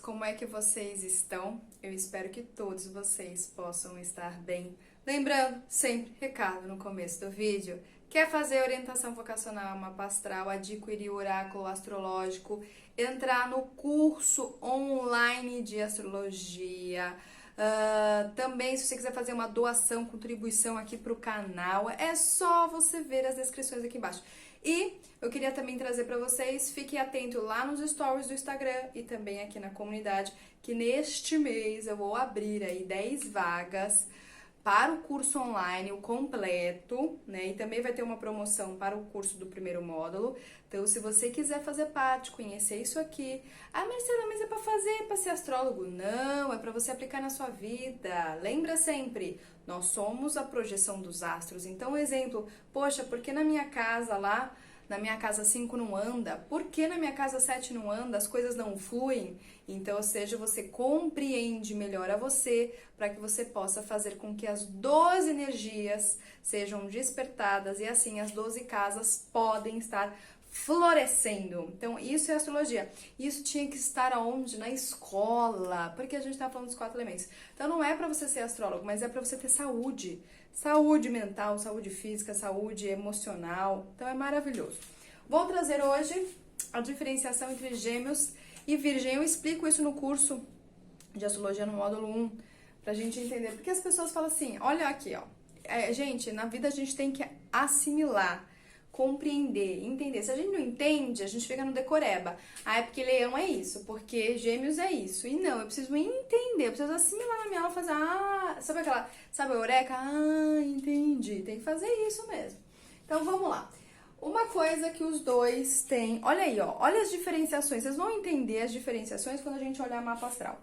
como é que vocês estão? Eu espero que todos vocês possam estar bem. Lembrando, sempre, recado no começo do vídeo, quer fazer orientação vocacional, mapa astral, adquirir oráculo astrológico, entrar no curso online de astrologia, também se você quiser fazer uma doação, contribuição aqui para o canal, é só você ver as descrições aqui embaixo. E eu queria também trazer para vocês, fique atento lá nos stories do Instagram e também aqui na comunidade, que neste mês eu vou abrir aí 10 vagas para o curso online, o completo, né? E também vai ter uma promoção para o curso do primeiro módulo. Então, se você quiser fazer parte, conhecer isso aqui, Marcela, mas é para ser astrólogo? Não, é para você aplicar na sua vida. Lembra sempre, nós somos a projeção dos astros. Então, exemplo, poxa, por que na minha casa lá, na minha casa 5 não anda? Por que na minha casa 7 não anda? As coisas não fluem? Então, ou seja, você compreende melhor a você para que você possa fazer com que as 12 energias sejam despertadas e assim as 12 casas podem estar florescendo. Então, isso é astrologia. Isso tinha que estar aonde? Na escola, porque a gente tá falando dos 4 elementos. Então, não é para você ser astrólogo, mas é para você ter saúde. Saúde mental, saúde física, saúde emocional. Então, é maravilhoso. Vou trazer hoje a diferenciação entre Gêmeos e Virgem. Eu explico isso no curso de astrologia no módulo 1, pra gente entender. Porque as pessoas falam assim, olha aqui, ó. Gente, na vida a gente tem que assimilar, compreender, entender. Se a gente não entende, a gente fica no decoreba. É porque Leão é isso, porque Gêmeos é isso. E não, eu preciso entender, eu preciso assimilar na minha aula, fazer, sabe a eureka? Entendi, tem que fazer isso mesmo. Então, vamos lá. Uma coisa que os dois têm, olha aí, ó, olha as diferenciações. Vocês vão entender as diferenciações quando a gente olhar mapa astral.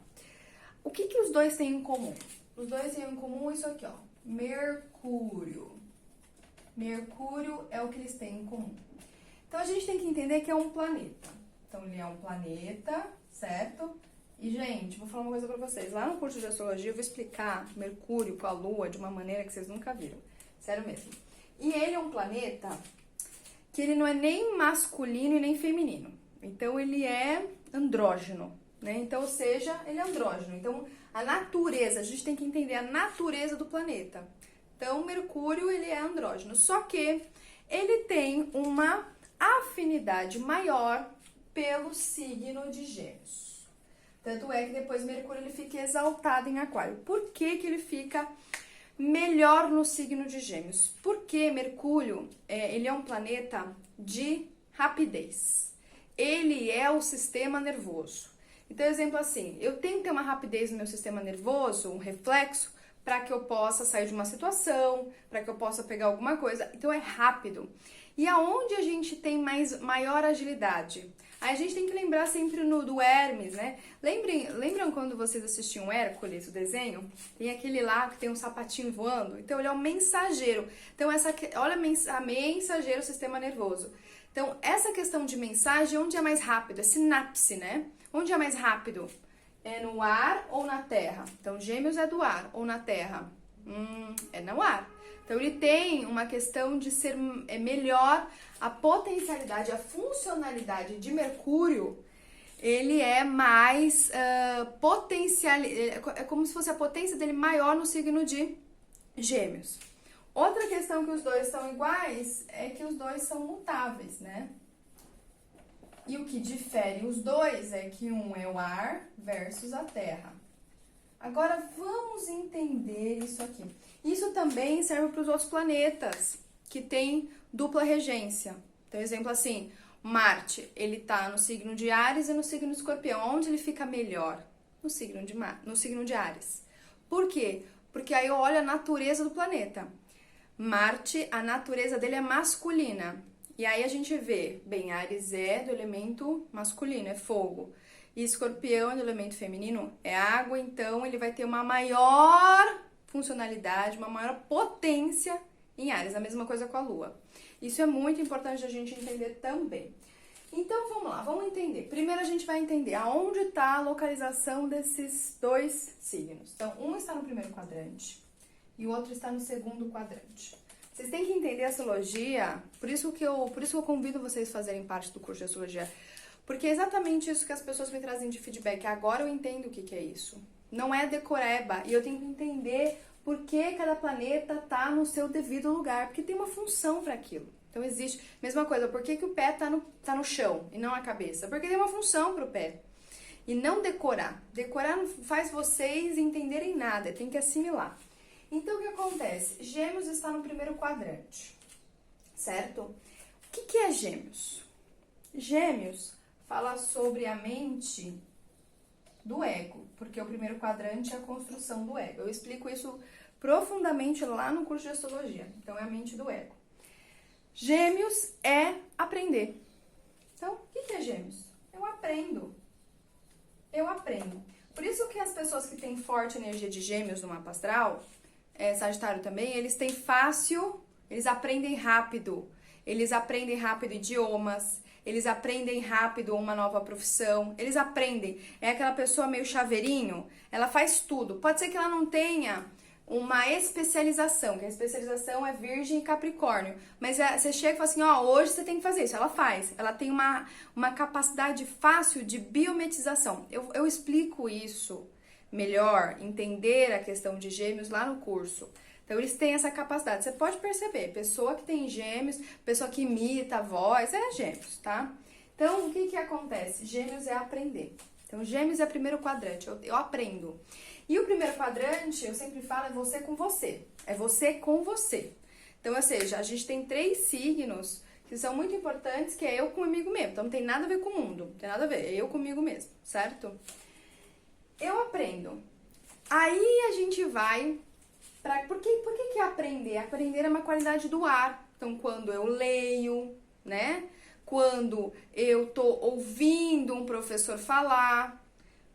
O que os dois têm em comum? Os dois têm em comum isso aqui, ó, Mercúrio. Mercúrio é o que eles têm em comum. Então, a gente tem que entender que é um planeta. Então, ele é um planeta, certo? E, gente, vou falar uma coisa pra vocês. Lá no curso de astrologia, eu vou explicar Mercúrio com a Lua de uma maneira que vocês nunca viram. Sério mesmo. E ele é um planeta que ele não é nem masculino e nem feminino. Então, ele é andrógeno, né? Então, ou seja, ele é andrógeno. Então, a natureza, a gente tem que entender a natureza do planeta. Então, Mercúrio, ele é andrógeno. Só que ele tem uma afinidade maior pelo signo de Gêmeos. Tanto é que depois Mercúrio ele fica exaltado em Aquário. Por que ele fica melhor no signo de Gêmeos? Porque Mercúrio, ele é um planeta de rapidez. Ele é o sistema nervoso. Então, exemplo assim, eu tenho que ter uma rapidez no meu sistema nervoso, um reflexo, para que eu possa sair de uma situação, para que eu possa pegar alguma coisa. Então, é rápido. E aonde a gente tem maior agilidade? Aí a gente tem que lembrar sempre do Hermes, né? Lembram quando vocês assistiam Hércules, o desenho? Tem aquele lá que tem um sapatinho voando? Então, ele é um mensageiro. Então, olha a mensageiro, o sistema nervoso. Então, essa questão de mensagem, onde é mais rápido? É sinapse, né? Onde é mais rápido? É no ar ou na terra? Então, Gêmeos é do ar ou na terra? É no ar. Então, ele tem uma questão de ser melhor, a potencialidade, a funcionalidade de Mercúrio, ele é mais é como se fosse a potência dele maior no signo de Gêmeos. Outra questão que os dois são iguais é que os dois são mutáveis, né? E o que difere os dois é que um é o ar versus a terra. Agora, vamos entender isso aqui. Isso também serve para os outros planetas, que têm dupla regência. Então, exemplo assim, Marte, ele está no signo de Áries e no signo de Escorpião. Onde ele fica melhor? No signo de Áries. Por quê? Porque aí eu olho a natureza do planeta. Marte, a natureza dele é masculina. E aí a gente vê, bem, Áries é do elemento masculino, é fogo. E Escorpião é do elemento feminino, é água, então ele vai ter uma maior funcionalidade, uma maior potência em Áries. A mesma coisa com a Lua. Isso é muito importante a gente entender também. Então, vamos lá, vamos entender. Primeiro a gente vai entender aonde está a localização desses dois signos. Então, um está no primeiro quadrante e o outro está no segundo quadrante. Vocês têm que entender a astrologia, por isso que eu convido vocês a fazerem parte do curso de astrologia, Porque é exatamente isso que as pessoas me trazem de feedback. Agora eu entendo o que que é isso. Não é decoreba. E eu tenho que entender por que cada planeta tá no seu devido lugar. Porque tem uma função para aquilo. Então existe. Mesma coisa, por que que o pé tá no chão e não a cabeça? Porque tem uma função pro pé. E não decorar. Decorar não faz vocês entenderem nada. Tem que assimilar. Então o que acontece? Gêmeos está no primeiro quadrante. Certo? O que que é Gêmeos? Gêmeos fala sobre a mente do ego, porque o primeiro quadrante é a construção do ego. Eu explico isso profundamente lá no curso de astrologia. Então, é a mente do ego. Gêmeos é aprender. Então, o que é Gêmeos? Eu aprendo. Eu aprendo. Por isso que as pessoas que têm forte energia de Gêmeos no mapa astral, Sagitário também, eles têm fácil, eles aprendem rápido. Eles aprendem rápido idiomas, eles aprendem rápido uma nova profissão, eles aprendem. É aquela pessoa meio chaveirinho, ela faz tudo. Pode ser que ela não tenha uma especialização, que a especialização é Virgem e Capricórnio. Mas você chega e fala assim, ó, hoje você tem que fazer isso. Ela faz. Ela tem uma capacidade fácil de biometização. Eu explico isso melhor, entender a questão de Gêmeos lá no curso. Então, eles têm essa capacidade. Você pode perceber, pessoa que tem Gêmeos, pessoa que imita a voz, é Gêmeos, tá? Então, o que que acontece? Gêmeos é aprender. Então, Gêmeos é o primeiro quadrante, eu aprendo. E o primeiro quadrante, eu sempre falo, é você com você. É você com você. Então, ou seja, a gente tem 3 signos que são muito importantes, que é eu comigo mesmo. Então, não tem nada a ver com o mundo, não tem nada a ver, é eu comigo mesmo, certo? Eu aprendo. Aí, a gente vai... Por que aprender? Aprender é uma qualidade do ar. Então, quando eu leio, né? Quando eu tô ouvindo um professor falar,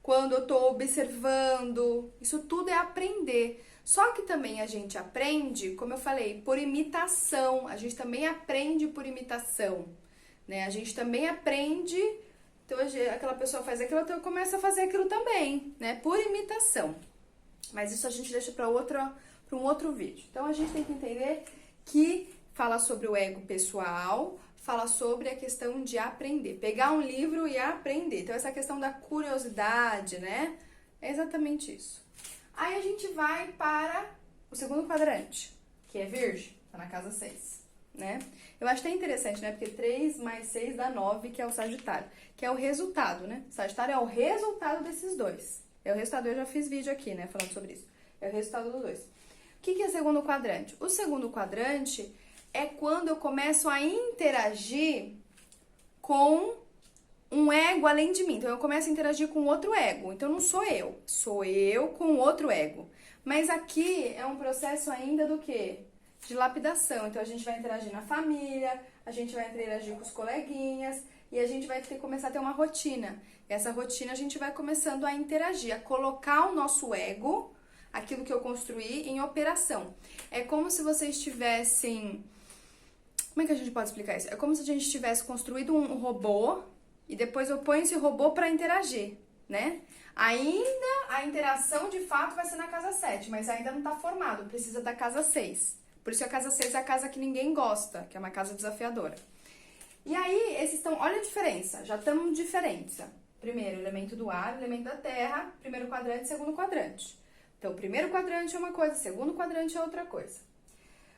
quando eu tô observando, isso tudo é aprender. Só que também a gente aprende, como eu falei, por imitação. A gente também aprende por imitação, né? A gente também aprende, então aquela pessoa faz aquilo, então eu começo a fazer aquilo também, né? Por imitação. Mas isso a gente deixa para um outro vídeo. Então, a gente tem que entender que fala sobre o ego pessoal, fala sobre a questão de aprender. Pegar um livro e aprender. Então, essa questão da curiosidade, né? É exatamente isso. Aí, a gente vai para o segundo quadrante, que é Virgem, tá na casa 6, né? Eu acho até interessante, né? Porque 3 mais 6 dá 9, que é o Sagitário, que é o resultado, né? Sagitário é o resultado desses dois. É o resultado, eu já fiz vídeo aqui, né? Falando sobre isso. É o resultado dos dois. O que é segundo quadrante? O segundo quadrante é quando eu começo a interagir com um ego além de mim. Então, eu começo a interagir com outro ego. Então, não sou eu com outro ego. Mas aqui é um processo ainda do quê? De lapidação. Então, a gente vai interagir na família, a gente vai interagir com os coleguinhas e a gente vai começar a ter uma rotina. E essa rotina a gente vai começando a interagir, a colocar o nosso ego, aquilo que eu construí, em operação. É como se vocês tivessem... Como é que a gente pode explicar isso? É como se a gente tivesse construído um robô e depois eu ponho esse robô para interagir, né? Ainda a interação de fato vai ser na casa 7, mas ainda não está formado, precisa da casa 6. Por isso a casa 6 é a casa que ninguém gosta, que é uma casa desafiadora. E aí, esses estão... Olha a diferença, já estamos diferentes. Primeiro, elemento do ar, elemento da terra, primeiro quadrante, segundo quadrante. Então, o primeiro quadrante é uma coisa, o segundo quadrante é outra coisa.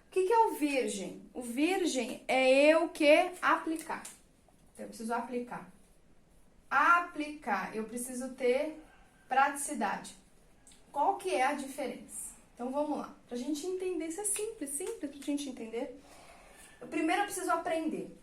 O que é o virgem? O virgem é eu que aplicar. Eu preciso aplicar. Aplicar. Eu preciso ter praticidade. Qual que é a diferença? Então, vamos lá. Pra gente entender, isso é simples pra gente entender. Primeiro, eu preciso aprender.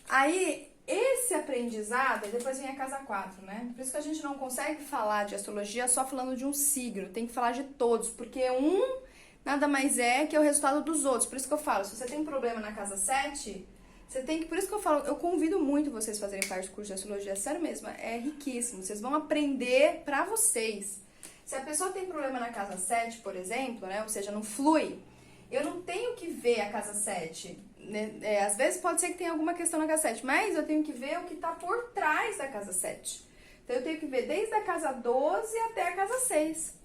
Aí, esse aprendizado, depois vem a casa 4, né? Por isso que a gente não consegue falar de astrologia só falando de um signo. Tem que falar de todos, porque um nada mais é que é o resultado dos outros. Por isso que eu falo, se você tem um problema na casa 7, você tem que... Por isso que eu falo, eu convido muito vocês a fazerem parte do curso de astrologia. Sério mesmo, é riquíssimo. Vocês vão aprender pra vocês. Se a pessoa tem problema na casa 7, por exemplo, né? Ou seja, não flui, eu não tenho que ver a casa 7, né? Às vezes pode ser que tenha alguma questão na casa 7, mas eu tenho que ver o que está por trás da casa 7. Então, eu tenho que ver desde a casa 12 até a casa 6.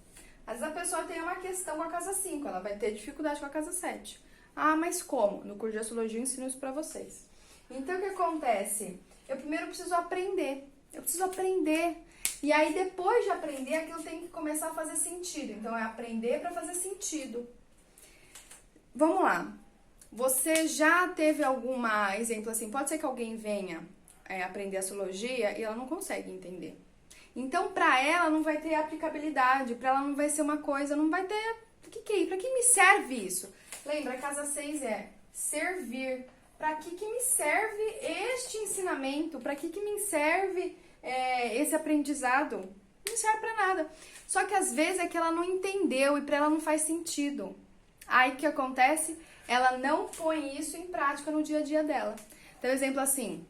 Às vezes a pessoa tem uma questão com a casa 5, ela vai ter dificuldade com a casa 7. Ah, mas como? No curso de astrologia eu ensino isso pra vocês. Então, o que acontece? eu primeiro preciso aprender. Eu preciso aprender. E aí, depois de aprender, aquilo tem que começar a fazer sentido. Então, é aprender para fazer sentido. Vamos lá. Você já teve algum exemplo assim? Pode ser que alguém venha aprender astrologia e ela não consegue entender. Então, para ela não vai ter aplicabilidade, para ela não vai ser uma coisa, não vai ter... Para que me serve isso? Lembra, a casa 6 é servir. Para que me serve este ensinamento? Para que me serve esse aprendizado? Não serve para nada. Só que às vezes é que ela não entendeu e para ela não faz sentido. Aí o que acontece? Ela não põe isso em prática no dia a dia dela. Então, exemplo assim,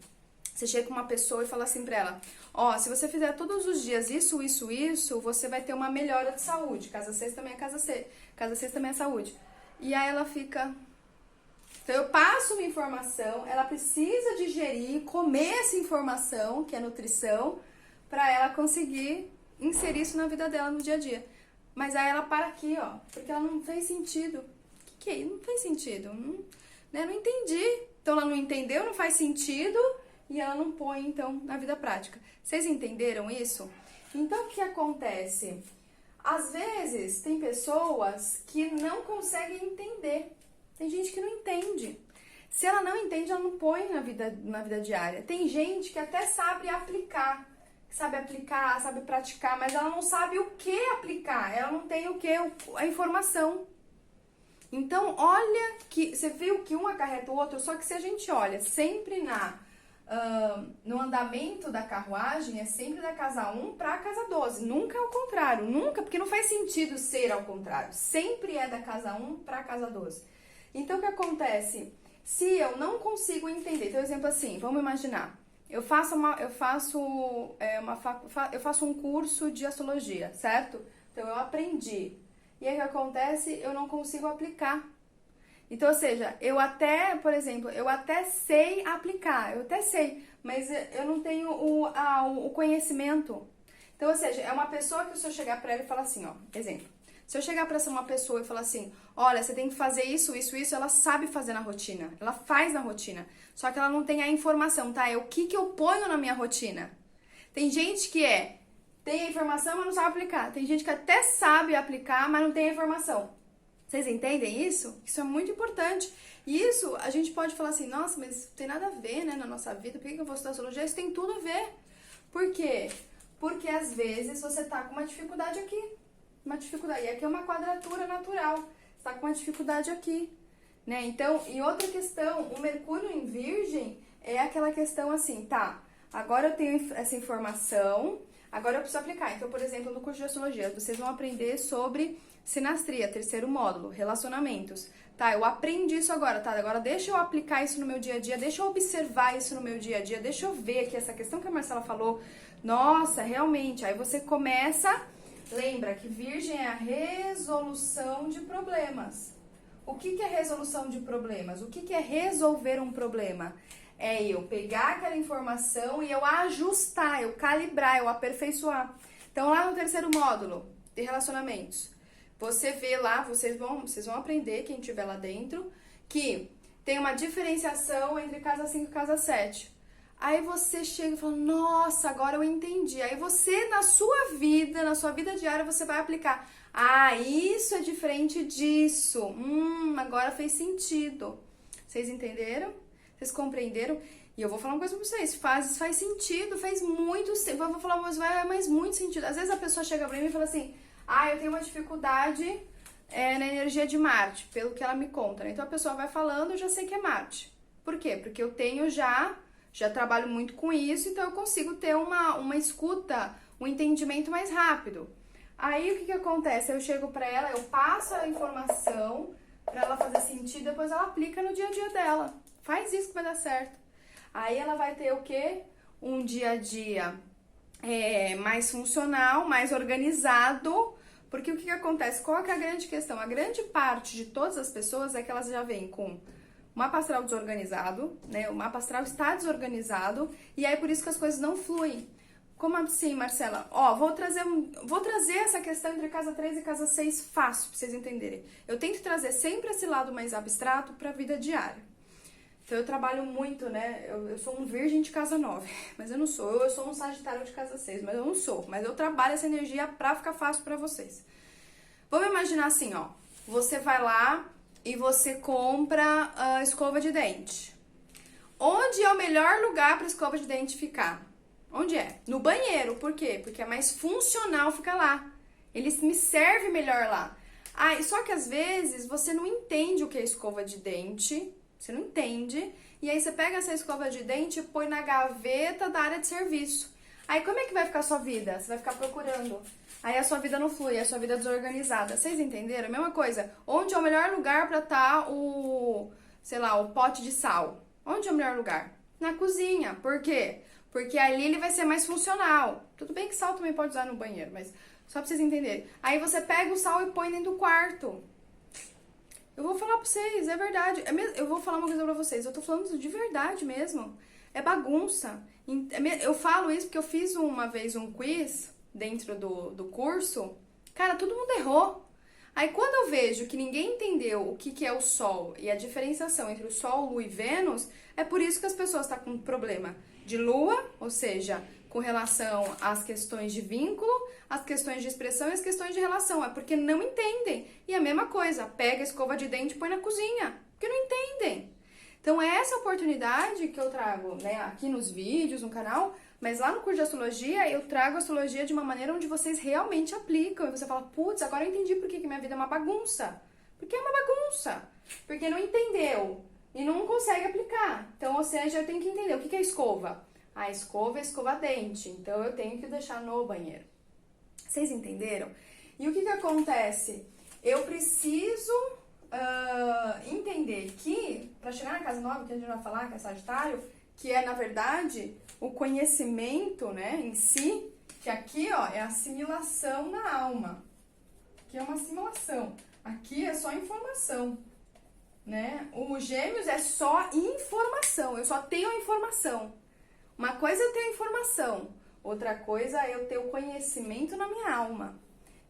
você chega com uma pessoa e fala assim pra ela, ó, se você fizer todos os dias isso, você vai ter uma melhora de saúde. Casa 6 também é casa 6. Casa 6 também é saúde. E aí ela fica... Então, eu passo uma informação, ela precisa digerir, comer essa informação, que é nutrição, pra ela conseguir inserir isso na vida dela no dia a dia. Mas aí ela para aqui, ó, porque ela não fez sentido. O que é? Não fez sentido. Não entendi. Então, ela não entendeu, não faz sentido, e ela não põe, então, na vida prática. Vocês entenderam isso? Então, o que acontece? Às vezes, tem pessoas que não conseguem entender. Tem gente que não entende. Se ela não entende, ela não põe na vida diária. Tem gente que até sabe aplicar, sabe praticar, mas ela não sabe o que aplicar. Ela não tem o que? A informação. Então, olha que você viu que um acarreta o outro, só que se a gente olha sempre no andamento da carruagem, é sempre da casa 1 para a casa 12. Nunca é ao contrário, nunca, porque não faz sentido ser ao contrário. Sempre é da casa 1 para a casa 12. Então, o que acontece? Se eu não consigo entender, então, exemplo assim, vamos imaginar, eu faço um curso de astrologia, certo? Então, eu aprendi. E aí, o que acontece? Eu não consigo aplicar. Então, ou seja, por exemplo, eu até sei aplicar, eu até sei, mas eu não tenho o conhecimento. Então, ou seja, é uma pessoa que se eu chegar pra ela e falar assim, ó, exemplo, se eu chegar pra uma pessoa e falar assim, olha, você tem que fazer isso, ela sabe fazer na rotina, ela faz na rotina, só que ela não tem a informação, tá? É o que eu ponho na minha rotina. Tem gente que tem a informação, mas não sabe aplicar. Tem gente que até sabe aplicar, mas não tem a informação. Vocês entendem isso? Isso é muito importante. E isso, a gente pode falar assim, nossa, mas isso tem nada a ver, né, na nossa vida. Por que eu vou estudar astrologia? Isso tem tudo a ver. Por quê? Porque às vezes você tá com uma dificuldade aqui. Uma dificuldade. E aqui é uma quadratura natural. Você tá com uma dificuldade aqui. Né? Então, e outra questão, o Mercúrio em Virgem é aquela questão assim, tá, agora eu tenho essa informação, agora eu preciso aplicar. Então, por exemplo, no curso de astrologia, vocês vão aprender sobre sinastria, terceiro módulo, relacionamentos. Tá, eu aprendi isso agora, tá? Agora deixa eu aplicar isso no meu dia a dia, deixa eu observar isso no meu dia a dia, deixa eu ver aqui essa questão que a Marcela falou. Nossa, realmente, aí você começa, lembra que Virgem é a resolução de problemas. O que é resolução de problemas? O que é resolver um problema? É eu pegar aquela informação e eu ajustar, eu calibrar, eu aperfeiçoar. Então, lá no terceiro módulo de relacionamentos, você vê lá, vocês vão aprender, quem estiver lá dentro, que tem uma diferenciação entre casa 5 e casa 7. Aí você chega e fala, nossa, agora eu entendi. Aí você, na sua vida diária, você vai aplicar. Ah, isso é diferente disso. Agora fez sentido. Vocês entenderam? Vocês compreenderam? E eu vou falar uma coisa pra vocês. Faz sentido, faz muito sentido. Vou falar, mas muito sentido. Às vezes a pessoa chega pra mim e fala assim, eu tenho uma dificuldade na energia de Marte, pelo que ela me conta, né? Então a pessoa vai falando, eu já sei que é Marte. Por quê? Porque eu tenho já trabalho muito com isso, então eu consigo ter uma escuta, um entendimento mais rápido. Aí o que acontece? Eu chego pra ela, eu passo a informação pra ela fazer sentido, depois ela aplica no dia a dia dela. Faz isso que vai dar certo. Aí ela vai ter o quê? Um dia a dia mais funcional, mais organizado. Porque o que acontece? Qual que é a grande questão? A grande parte de todas as pessoas é que elas já vêm com o mapa astral desorganizado, né? O mapa astral está desorganizado e aí por isso que as coisas não fluem. Como assim, Marcela? Vou trazer essa questão entre casa 3 e casa 6 fácil, pra vocês entenderem. Eu tento trazer sempre esse lado mais abstrato pra vida diária. Então eu trabalho muito, né? Eu sou um virgem de casa 9, mas eu não sou. Eu sou um sagitário de casa 6, mas eu não sou. Mas eu trabalho essa energia pra ficar fácil pra vocês. Vamos imaginar assim, ó. Você vai lá e você compra a escova de dente. Onde é o melhor lugar pra escova de dente ficar? Onde é? No banheiro. Por quê? Porque é mais funcional ficar lá. Ele me serve melhor lá. Ah, só que às vezes você não entende o que é escova de dente. Você não entende. E aí você pega essa escova de dente e põe na gaveta da área de serviço. Aí como é que vai ficar a sua vida? Você vai ficar procurando. Aí a sua vida não flui, a sua vida é desorganizada. Vocês entenderam? A mesma coisa. Onde é o melhor lugar pra estar sei lá, o pote de sal? Onde é o melhor lugar? Na cozinha. Por quê? Porque ali ele vai ser mais funcional. Tudo bem que sal também pode usar no banheiro, mas só pra vocês entenderem. Aí você pega o sal e põe dentro do quarto. Eu vou falar pra vocês, é verdade. Eu vou falar uma coisa pra vocês, eu tô falando de verdade mesmo. É bagunça. Eu falo isso porque eu fiz uma vez um quiz dentro do curso. Cara, todo mundo errou. Aí quando eu vejo que ninguém entendeu o que é o Sol e a diferenciação entre o Sol, Lua e Vênus, é por isso que as pessoas estão com problema de Lua, ou seja, com relação às questões de vínculo, as questões de expressão e as questões de relação. É porque não entendem. E a mesma coisa, pega a escova de dente e põe na cozinha, porque não entendem. Então é essa oportunidade que eu trago, né, aqui nos vídeos, no canal, mas lá no curso de astrologia eu trago a astrologia de uma maneira onde vocês realmente aplicam. E você fala, putz, agora eu entendi por que minha vida é uma bagunça. Porque é uma bagunça. Porque não entendeu e não consegue aplicar. Então, ou seja, eu tenho que entender o que é escova. A escova é escova-dente, então eu tenho que deixar no banheiro. Vocês entenderam? E o que acontece? Eu preciso entender que, para chegar na casa 9, que a gente vai falar, que é Sagitário, que é, na verdade, o conhecimento, né, em si, que aqui, ó, é assimilação na alma. Aqui é uma assimilação. Aqui é só informação, né? O Gêmeos é só informação, eu só tenho a informação. Uma coisa é eu ter a informação, outra coisa é eu ter o conhecimento na minha alma.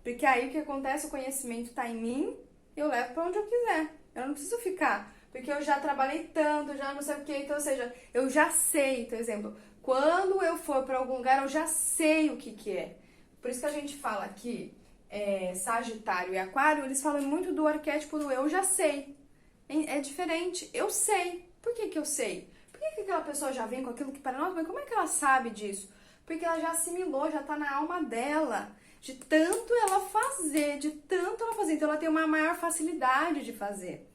Porque aí o que acontece, o conhecimento tá em mim, eu levo pra onde eu quiser. Eu não preciso ficar, porque eu já trabalhei tanto, já não sei o que, então, ou seja, eu já sei, por exemplo, quando eu for pra algum lugar, eu já sei o que é. Por isso que a gente fala que Sagitário e Aquário, eles falam muito do arquétipo do eu já sei. É diferente, eu sei. Por que eu sei? Por que aquela pessoa já vem com aquilo que para nós, mas como é que ela sabe disso? Porque ela já assimilou, já tá na alma dela. De tanto ela fazer, então ela tem uma maior facilidade de fazer.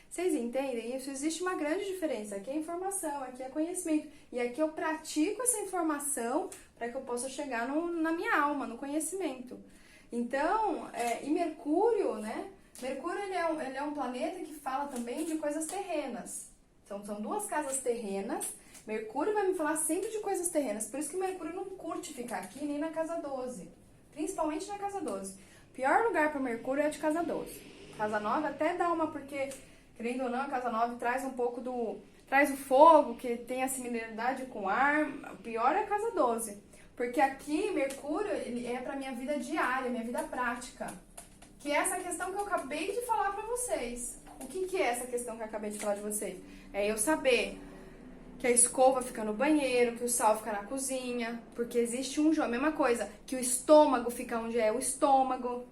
Vocês entendem isso? Existe uma grande diferença. Aqui é informação, aqui é conhecimento. E aqui eu pratico essa informação para que eu possa chegar na minha alma, no conhecimento. Então, e Mercúrio, né? Mercúrio ele é um planeta que fala também de coisas terrenas. Então, são duas casas terrenas. Mercúrio vai me falar sempre de coisas terrenas. Por isso que Mercúrio não curte ficar aqui nem na casa 12. Principalmente na casa 12. Pior lugar para Mercúrio é de casa 12. Casa 9 até dá uma, porque, querendo ou não, a casa 9 traz um pouco traz o fogo, que tem a similaridade com o ar. O pior é a casa 12. Porque aqui, Mercúrio, ele é pra minha vida diária, minha vida prática. Que é essa questão que eu acabei de falar pra vocês. O que é essa questão que eu acabei de falar de vocês? É eu saber que a escova fica no banheiro, que o sal fica na cozinha, porque existe um jogo, a mesma coisa, que o estômago fica onde é o estômago.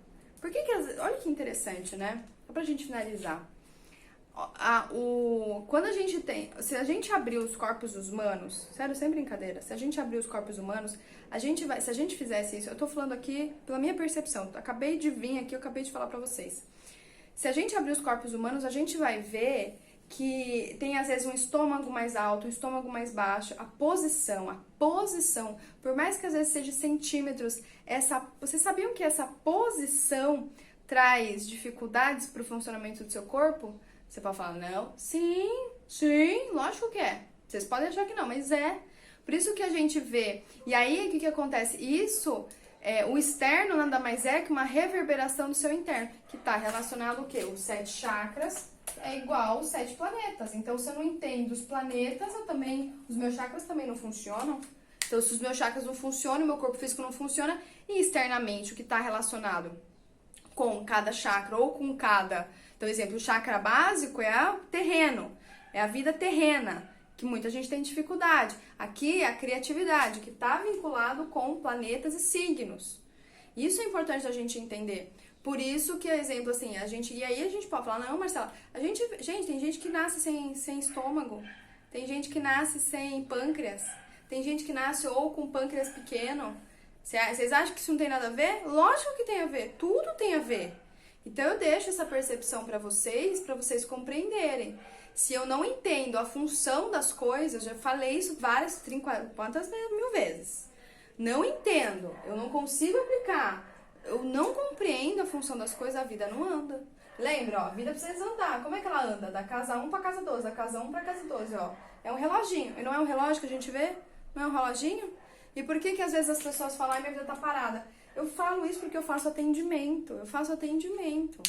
Olha que interessante, né? Só pra gente finalizar. Quando a gente se a gente abrir os corpos humanos, sério, sem brincadeira, se a gente abrir os corpos humanos, se a gente fizesse isso, eu tô falando aqui pela minha percepção, acabei de vir aqui, eu acabei de falar pra vocês. Se a gente abrir os corpos humanos, a gente vai ver que tem às vezes um estômago mais alto, um estômago mais baixo, a posição, por mais que às vezes seja centímetros, vocês sabiam que essa posição traz dificuldades para o funcionamento do seu corpo? Você pode falar, não, sim, lógico que é. Vocês podem achar que não, mas é. Por isso que a gente vê. E aí, o que acontece? O externo nada mais é que uma reverberação do seu interno, que está relacionado ao quê? Os 7 chakras é igual aos 7 planetas. Então, se eu não entendo os planetas, os meus chakras também não funcionam. Então, se os meus chakras não funcionam, o meu corpo físico não funciona, e externamente, o que está relacionado com cada chakra ou com cada... Então, exemplo, o chakra básico é o terreno. É a vida terrena, que muita gente tem dificuldade. Aqui é a criatividade, que está vinculado com planetas e signos. Isso é importante a gente entender. Por isso que, exemplo, assim, e aí a gente pode falar, não, Marcela, gente, tem gente que nasce sem estômago, tem gente que nasce sem pâncreas, tem gente que nasce ou com pâncreas pequeno. Vocês acham que isso não tem nada a ver? Lógico que tem a ver, tudo tem a ver. Então eu deixo essa percepção para vocês compreenderem. Se eu não entendo a função das coisas, já falei isso quantas mil vezes. Não entendo, eu não consigo aplicar, eu não compreendo a função das coisas, a vida não anda. Lembra, ó, a vida precisa andar. Como é que ela anda? Da casa 1 pra casa 12, da casa 1 pra casa 12, ó. É um reloginho. E não é um relógio que a gente vê? Não é um reloginho? E por que às vezes as pessoas falam, ai, minha vida tá parada? Eu falo isso porque eu faço atendimento. Eu faço atendimento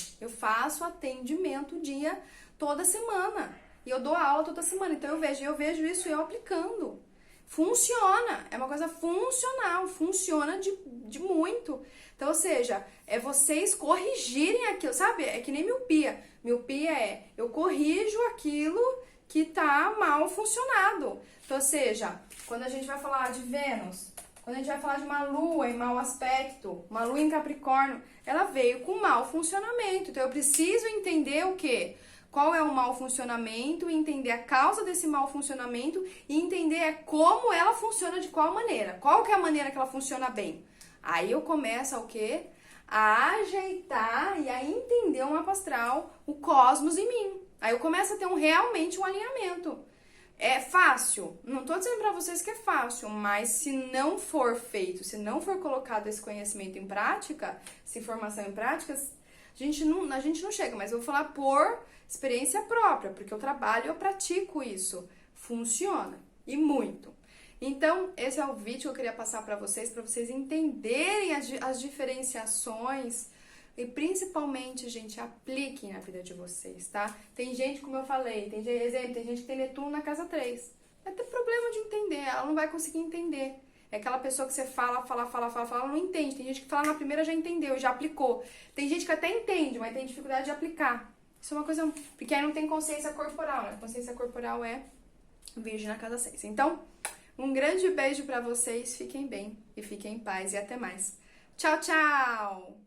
toda semana. E eu dou aula toda semana. Então eu vejo isso e eu aplicando. Funciona, é uma coisa funcional, funciona de muito. Então, ou seja, é vocês corrigirem aquilo, sabe? É que nem miopia. Miopia é, eu corrijo aquilo que tá mal funcionado. Então, ou seja, quando a gente vai falar de Vênus, quando a gente vai falar de uma lua em mau aspecto, uma lua em Capricórnio, ela veio com mau funcionamento. Então, eu preciso entender o quê? Qual é o mau funcionamento, entender a causa desse mau funcionamento e entender como ela funciona de qual maneira. Qual que é a maneira que ela funciona bem? Aí eu começo o quê? A ajeitar e a entender o mapa astral, o cosmos em mim. Aí eu começo a ter realmente um alinhamento. É fácil? Não tô dizendo pra vocês que é fácil, mas se não for feito, se não for colocado esse conhecimento em prática, essa informação em prática, a gente não chega. Mas eu vou falar por experiência própria, porque eu trabalho, eu pratico isso. Funciona. E muito. Então, esse é o vídeo que eu queria passar para vocês entenderem as diferenciações e principalmente, gente, apliquem na vida de vocês, tá? Tem gente, como eu falei, tem gente que tem Netuno na casa 3. Vai ter problema de entender, ela não vai conseguir entender. É aquela pessoa que você fala, ela não entende. Tem gente que fala na primeira já entendeu, já aplicou. Tem gente que até entende, mas tem dificuldade de aplicar. Isso é uma coisa, porque aí não tem consciência corporal, né? Consciência corporal é Virgem na casa 6. Então, um grande beijo pra vocês, fiquem bem e fiquem em paz e até mais. Tchau, tchau!